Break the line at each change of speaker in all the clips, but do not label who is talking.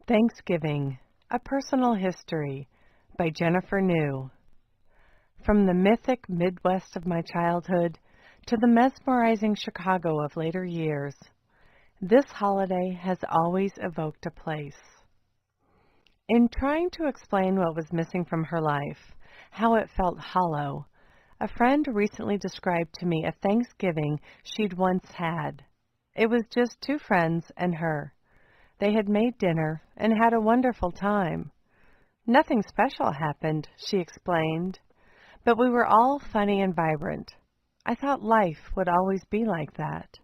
Thanksgiving, A Personal History by Jennifer New. From the mythic Midwest of my childhood to the mesmerizing Chicago of later years, this holiday has always evoked a place. In trying to explain what was missing from her life, how it felt hollow, a friend recently described to me a Thanksgiving she'd once had. It was just two friends and her. They had made dinner and had a wonderful time. Nothing special happened, she explained, but we were all funny and vibrant. I thought life would always be like that.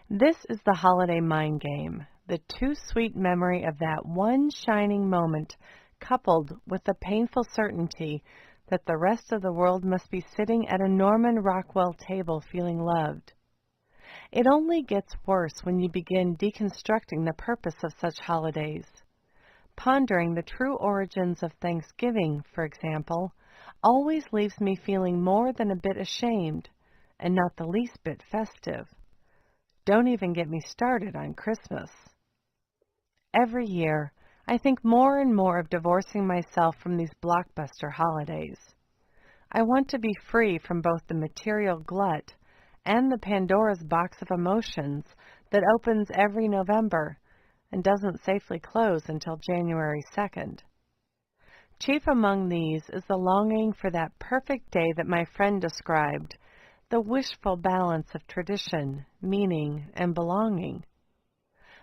This is the holiday mind game, the too sweet memory of that one shining moment coupled with the painful certainty that the rest of the world must be sitting at a Norman Rockwell table feeling loved. It only gets worse when you begin deconstructing the purpose of such holidays. Pondering the true origins of Thanksgiving, for example, always leaves me feeling more than a bit ashamed and not the least bit festive. Don't even get me started on Christmas. Every year, I think more and more of divorcing myself from these blockbuster holidays. I want to be free from both the material glut and the Pandora's box of emotions that opens every November and doesn't safely close until January 2nd. Chief among these is the longing for that perfect day that my friend described, the wishful balance of tradition, meaning, and belonging.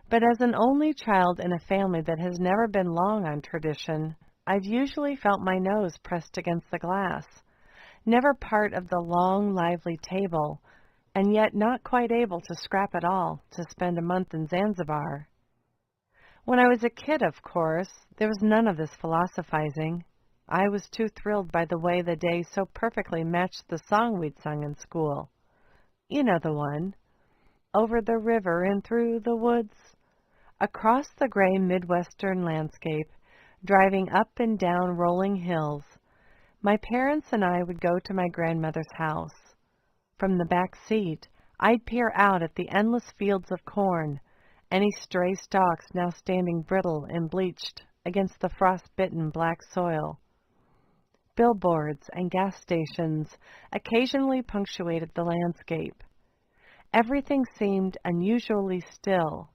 But as an only child in a family that has never been long on tradition, I've usually felt my nose pressed against the glass, never part of the long, lively table, and yet not quite able to scrap it all to spend a month in Zanzibar. When I was a kid, of course, there was none of this philosophizing. I was too thrilled by the way the day so perfectly matched the song we'd sung in school. You know the one. Over the river and through the woods, across the gray Midwestern landscape, driving up and down rolling hills, my parents and I would go to my grandmother's house. From the back seat, I'd peer out at the endless fields of corn, any stray stalks now standing brittle and bleached against the frost-bitten black soil. Billboards and gas stations occasionally punctuated the landscape. Everything seemed unusually still,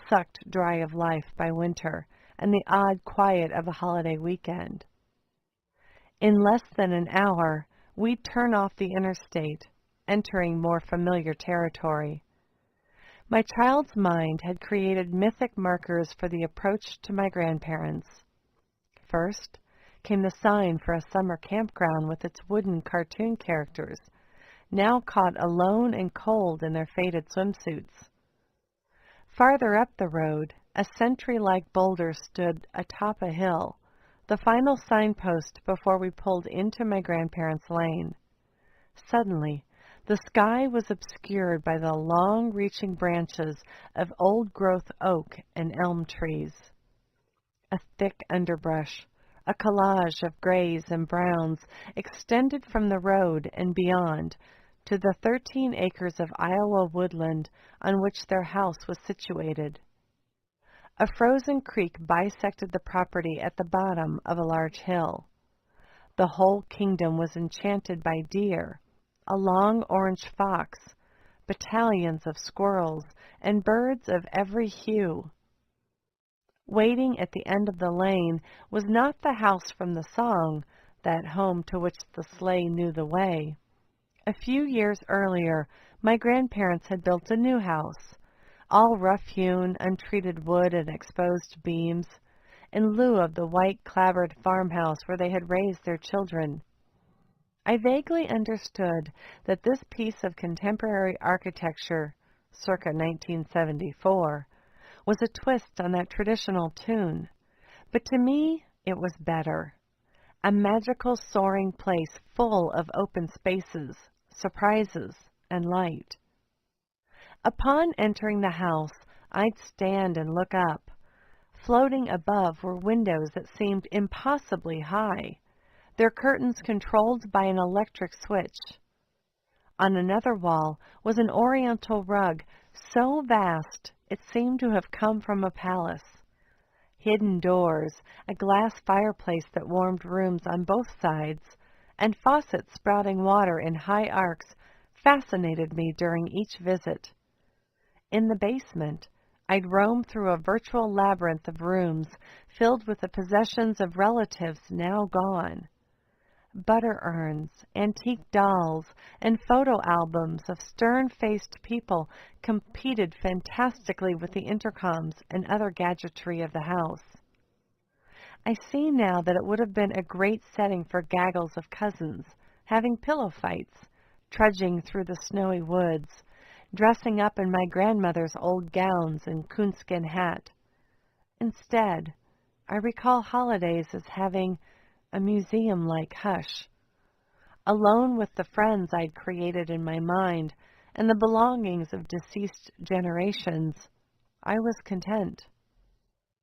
sucked dry of life by winter and the odd quiet of a holiday weekend. In less than an hour, we'd turn off the interstate, entering more familiar territory. My child's mind had created mythic markers for the approach to my grandparents. First came the sign for a summer campground with its wooden cartoon characters, now caught alone and cold in their faded swimsuits. Farther up the road, a sentry-like boulder stood atop a hill, the final signpost before we pulled into my grandparents' lane. Suddenly, the sky was obscured by the long-reaching branches of old-growth oak and elm trees. A thick underbrush, a collage of grays and browns, extended from the road and beyond to the 13 acres of Iowa woodland on which their house was situated. A frozen creek bisected the property at the bottom of a large hill. The whole kingdom was enchanted by deer, a long orange fox, battalions of squirrels, and birds of every hue. Waiting at the end of the lane was not the house from the song, that home to which the sleigh knew the way. A few years earlier, my grandparents had built a new house, all rough-hewn, untreated wood and exposed beams, in lieu of the white clapboard farmhouse where they had raised their children. I vaguely understood that this piece of contemporary architecture, circa 1974, was a twist on that traditional tune, but to me it was better. A magical soaring place full of open spaces, surprises, and light. Upon entering the house, I'd stand and look up. Floating above were windows that seemed impossibly high, their curtains controlled by an electric switch. On another wall was an oriental rug so vast it seemed to have come from a palace. hidden doors, a glass fireplace that warmed rooms on both sides, and faucets sprouting water in high arcs fascinated me during each visit. In the basement, I'd roam through a virtual labyrinth of rooms filled with the possessions of relatives now gone. Butter urns, antique dolls, and photo albums of stern-faced people competed fantastically with the intercoms and other gadgetry of the house. I see now that it would have been a great setting for gaggles of cousins, having pillow fights, trudging through the snowy woods, dressing up in my grandmother's old gowns and coonskin hat. Instead, I recall holidays as having a museum-like hush. Alone with the friends I'd created in my mind and the belongings of deceased generations, I was content.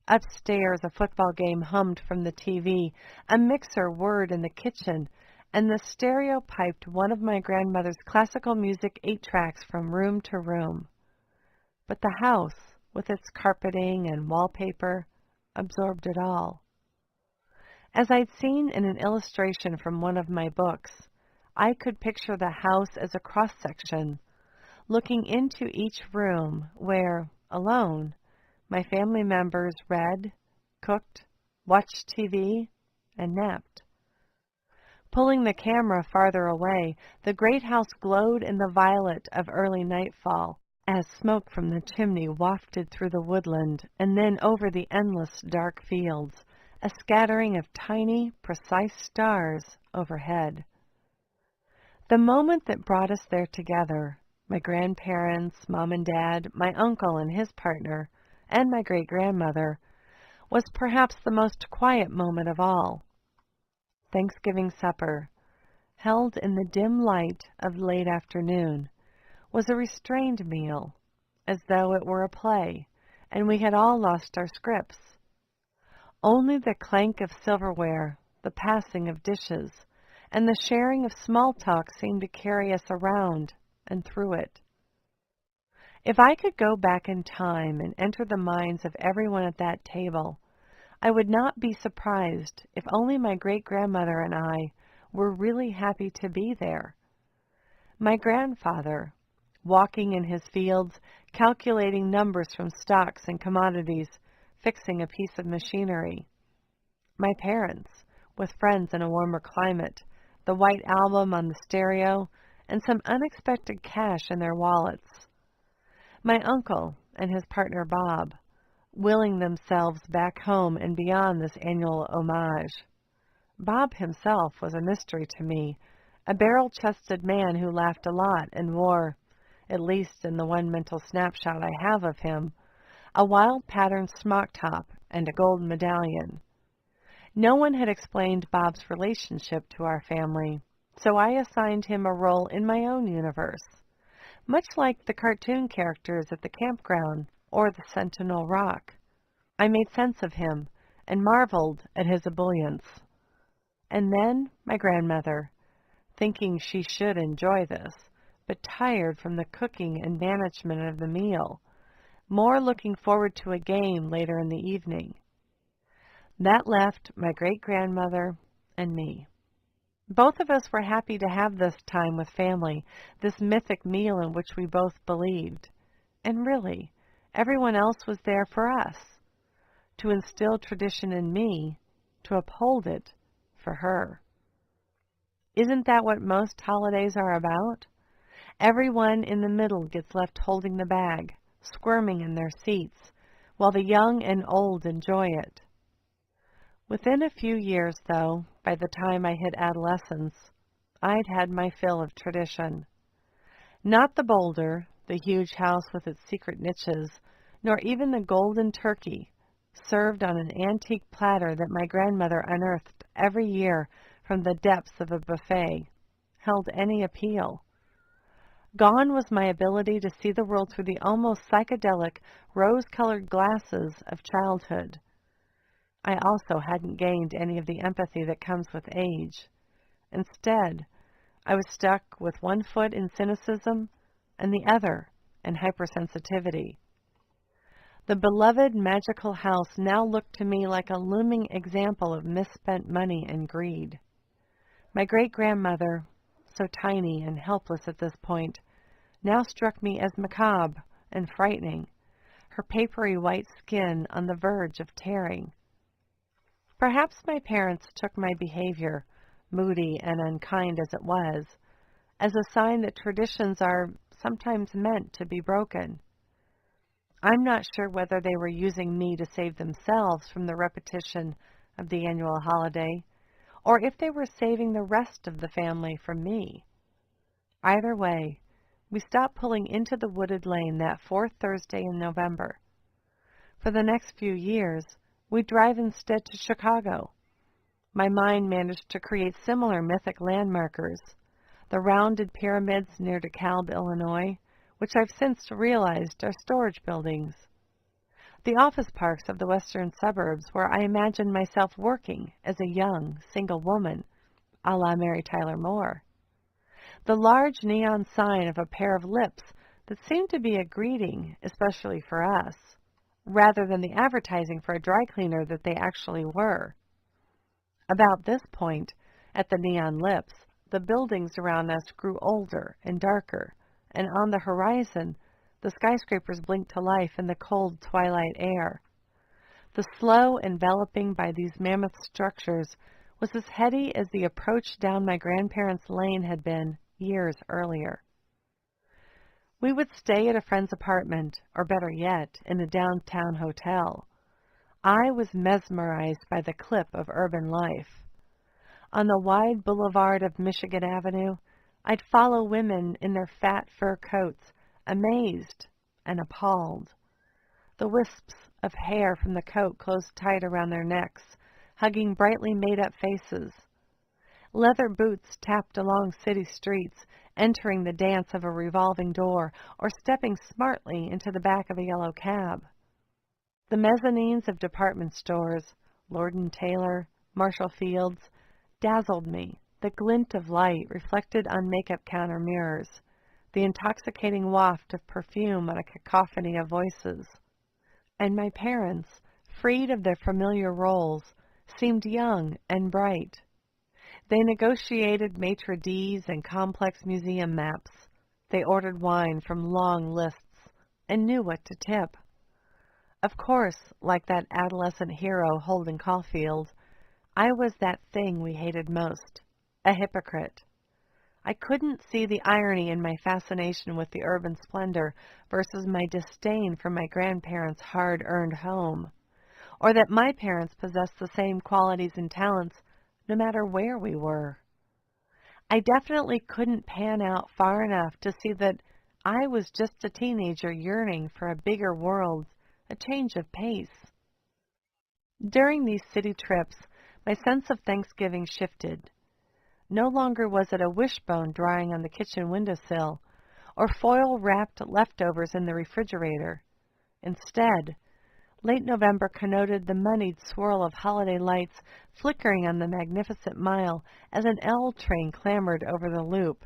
Upstairs, a football game hummed from the TV, a mixer whirred in the kitchen, and the stereo piped one of my grandmother's classical music 8-tracks from room to room. But the house, with its carpeting and wallpaper, absorbed it all. As I'd seen in an illustration from one of my books, I could picture the house as a cross-section, looking into each room where, alone, my family members read, cooked, watched TV, and napped. Pulling the camera farther away, the great house glowed in the violet of early nightfall, as smoke from the chimney wafted through the woodland and then over the endless dark fields, a scattering of tiny, precise stars overhead. The moment that brought us there together, my grandparents, Mom and Dad, my uncle and his partner, and my great-grandmother, was perhaps the most quiet moment of all. Thanksgiving supper, held in the dim light of late afternoon, was a restrained meal, as though it were a play, and we had all lost our scripts. Only the clank of silverware, the passing of dishes, and the sharing of small talk seemed to carry us around and through it. If I could go back in time and enter the minds of everyone at that table, I would not be surprised if only my great-grandmother and I were really happy to be there. My grandfather, walking in his fields, calculating numbers from stocks and commodities, fixing a piece of machinery. My parents, with friends in a warmer climate, the white album on the stereo, and some unexpected cash in their wallets. My uncle and his partner Bob, willing themselves back home and beyond this annual homage. Bob himself was a mystery to me, a barrel-chested man who laughed a lot and wore, at least in the one mental snapshot I have of him, a wild-patterned smock top and a gold medallion. No one had explained Bob's relationship to our family, so I assigned him a role in my own universe, much like the cartoon characters at the campground or the Sentinel Rock. I made sense of him and marveled at his ebullience. And then my grandmother, thinking she should enjoy this, but tired from the cooking and management of the meal, more looking forward to a game later in the evening. That left my great-grandmother and me. Both of us were happy to have this time with family, this mythic meal in which we both believed. And really, everyone else was there for us, to instill tradition in me, to uphold it for her. Isn't that what most holidays are about? Everyone in the middle gets left holding the bag, squirming in their seats, while the young and old enjoy it. Within a few years, though, by the time I hit adolescence, I'd had my fill of tradition. Not the boulder, the huge house with its secret niches, nor even the golden turkey, served on an antique platter that my grandmother unearthed every year from the depths of a buffet, held any appeal. Gone was my ability to see the world through the almost psychedelic, rose-colored glasses of childhood. I also hadn't gained any of the empathy that comes with age. Instead, I was stuck with one foot in cynicism and the other in hypersensitivity. The beloved magical house now looked to me like a looming example of misspent money and greed. My great-grandmother, so tiny and helpless at this point, now struck me as macabre and frightening, her papery white skin on the verge of tearing. Perhaps my parents took my behavior, moody and unkind as it was, as a sign that traditions are sometimes meant to be broken. I'm not sure whether they were using me to save themselves from the repetition of the annual holiday, or if they were saving the rest of the family from me. Either way, we stopped pulling into the wooded lane that fourth Thursday in November. For the next few years, we drive instead to Chicago. My mind managed to create similar mythic landmarkers, the rounded pyramids near DeKalb, Illinois, which I've since realized are storage buildings, the office parks of the western suburbs where I imagined myself working as a young, single woman, a la Mary Tyler Moore, the large neon sign of a pair of lips that seemed to be a greeting, especially for us, rather than the advertising for a dry cleaner that they actually were. About this point, at the neon lips, the buildings around us grew older and darker, and on the horizon, the skyscrapers blinked to life in the cold twilight air. The slow enveloping by these mammoth structures was as heady as the approach down my grandparents' lane had been years earlier. We would stay at a friend's apartment, or better yet, in a downtown hotel. I was mesmerized by the clip of urban life. On the wide boulevard of Michigan Avenue, I'd follow women in their fat fur coats, amazed and appalled. The wisps of hair from the coat closed tight around their necks, hugging brightly made-up faces. Leather boots tapped along city streets, entering the dance of a revolving door or stepping smartly into the back of a yellow cab. The mezzanines of department stores, Lord & Taylor, Marshall Field's, dazzled me, the glint of light reflected on makeup counter mirrors, the intoxicating waft of perfume on a cacophony of voices. And my parents, freed of their familiar roles, seemed young and bright. They negotiated maitre d's and complex museum maps. They ordered wine from long lists and knew what to tip. Of course, like that adolescent hero Holden Caulfield, I was that thing we hated most, a hypocrite. I couldn't see the irony in my fascination with the urban splendor versus my disdain for my grandparents' hard-earned home, or that my parents possessed the same qualities and talents no matter where we were. I definitely couldn't pan out far enough to see that I was just a teenager yearning for a bigger world, a change of pace. During these city trips, my sense of Thanksgiving shifted. No longer was it a wishbone drying on the kitchen windowsill, or foil-wrapped leftovers in the refrigerator. Instead, late November connoted the moneyed swirl of holiday lights flickering on the magnificent mile as an L train clambered over the loop.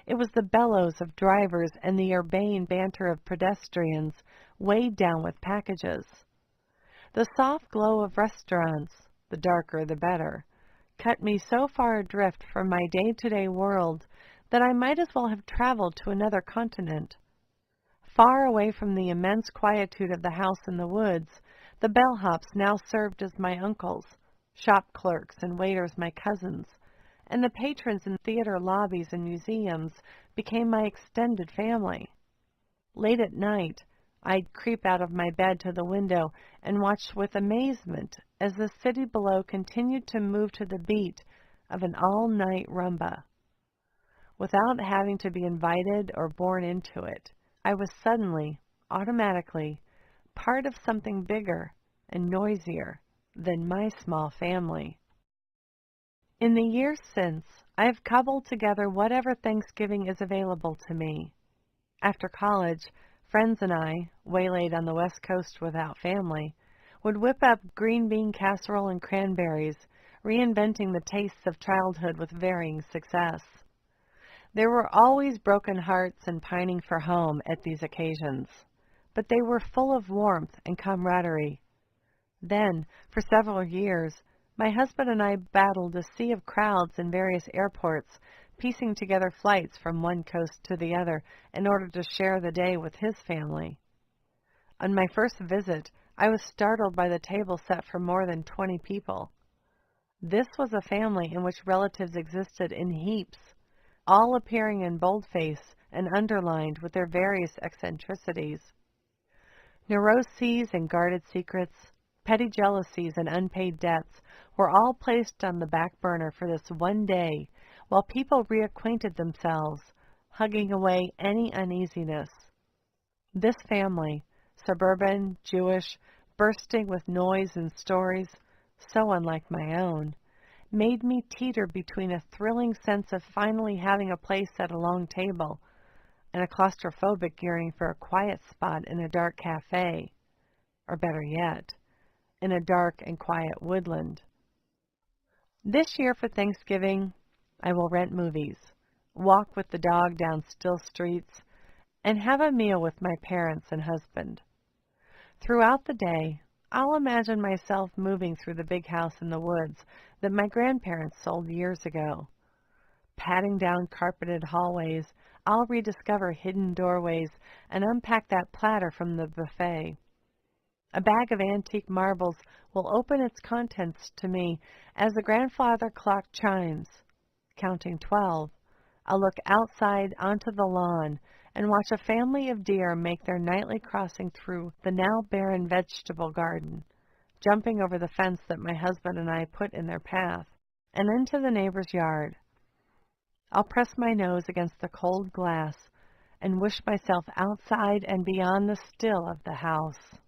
It was the bellows of drivers and the urbane banter of pedestrians weighed down with packages. The soft glow of restaurants, the darker the better, cut me so far adrift from my day-to-day world that I might as well have traveled to another continent. Far away from the immense quietude of the house in the woods, the bellhops now served as my uncles, shop clerks and waiters my cousins, and the patrons in theater lobbies and museums became my extended family. Late at night, I'd creep out of my bed to the window and watch with amazement as the city below continued to move to the beat of an all-night rumba. Without having to be invited or born into it, I was suddenly, automatically, part of something bigger and noisier than my small family. In the years since, I have cobbled together whatever Thanksgiving is available to me. After college, friends and I, waylaid on the West Coast without family, would whip up green bean casserole and cranberries, reinventing the tastes of childhood with varying success. There were always broken hearts and pining for home at these occasions. but they were full of warmth and camaraderie. Then, for several years, my husband and I battled a sea of crowds in various airports, piecing together flights from one coast to the other in order to share the day with his family. On my first visit, I was startled by the table set for more than 20 people. This was a family in which relatives existed in heaps, all appearing in boldface and underlined with their various eccentricities. Neuroses and guarded secrets, petty jealousies and unpaid debts were all placed on the back burner for this one day while people reacquainted themselves, hugging away any uneasiness. This family, suburban, Jewish, bursting with noise and stories, so unlike my own, made me teeter between a thrilling sense of finally having a place at a long table and a claustrophobic yearning for a quiet spot in a dark cafe, or better yet, in a dark and quiet woodland. This year for Thanksgiving, I will rent movies, walk with the dog down still streets, and have a meal with my parents and husband. Throughout the day, I'll imagine myself moving through the big house in the woods that my grandparents sold years ago. Patting down carpeted hallways, I'll rediscover hidden doorways and unpack that platter from the buffet. A bag of antique marbles will open its contents to me as the grandfather clock chimes. Counting 12, I'll look outside onto the lawn and watch a family of deer make their nightly crossing through the now barren vegetable garden, jumping over the fence that my husband and I put in their path, and into the neighbor's yard. I'll press my nose against the cold glass and wish myself outside and beyond the still of the house.